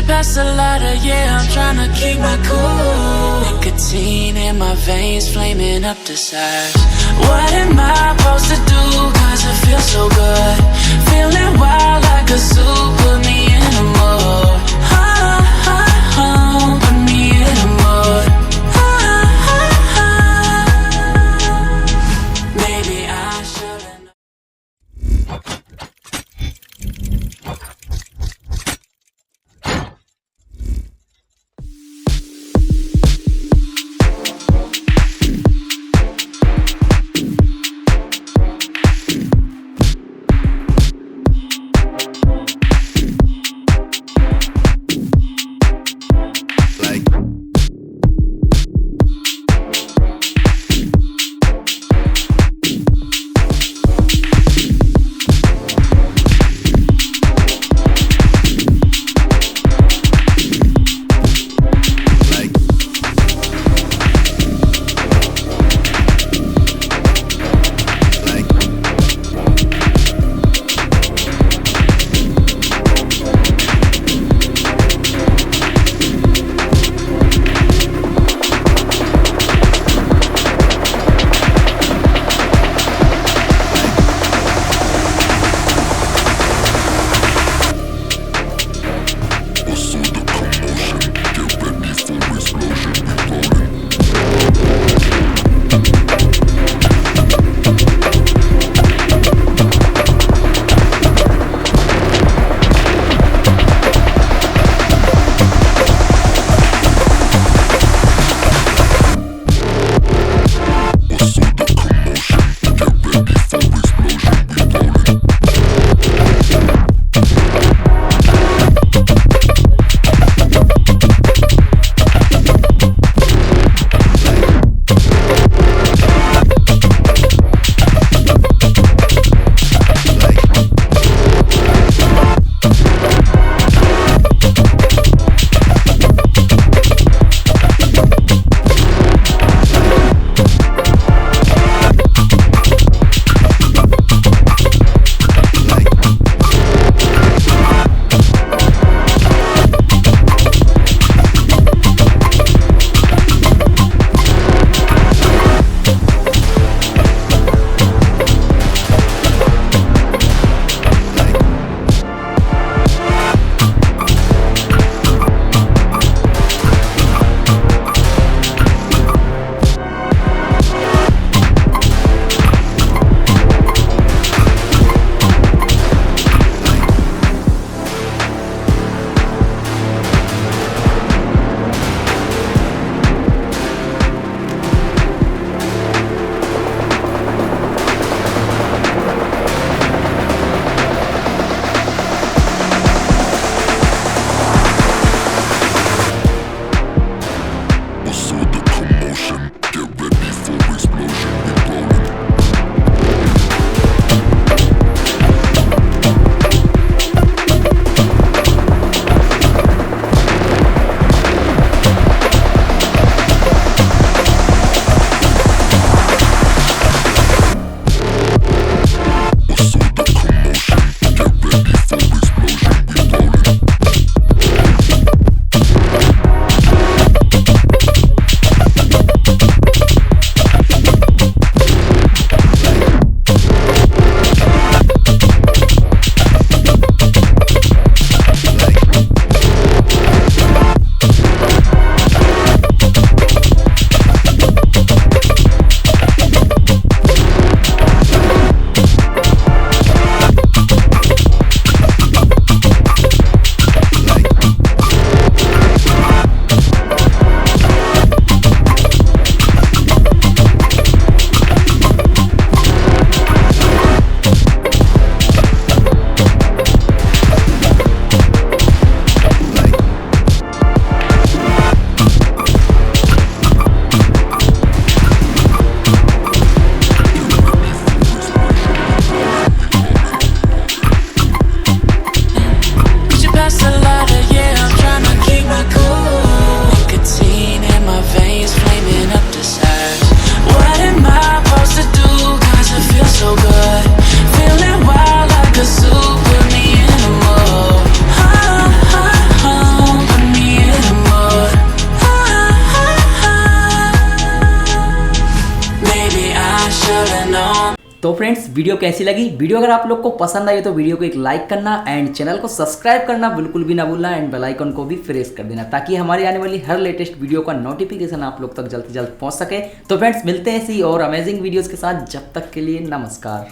past the lighter, yeah, I'm tryna keep my cool. Nicotine in my veins, flaming up the sides. What am I supposed to do? Cause it feels so good. Feeling wild like a zoo, put me in a mood. Put me in a mood. Maybe I shouldn't. know. तो friends video कैसी लगी? Video अगर आप लोग को पसंद आई तो video को एक लाइक करना एंड चैनल को सब्सक्राइब करना बिल्कुल भी ना भूलना एंड बेल आइकन को भी प्रेस कर देना ताकि हमारी आने वाली हर लेटेस्ट वीडियो का नोटिफिकेशन आप लोग तक जल्द से जल्द पहुंच सके। तो फ्रेंड्स मिलते हैं ऐसी और अमेजिंग वीडियोस के साथ, जब तक के लिए नमस्कार।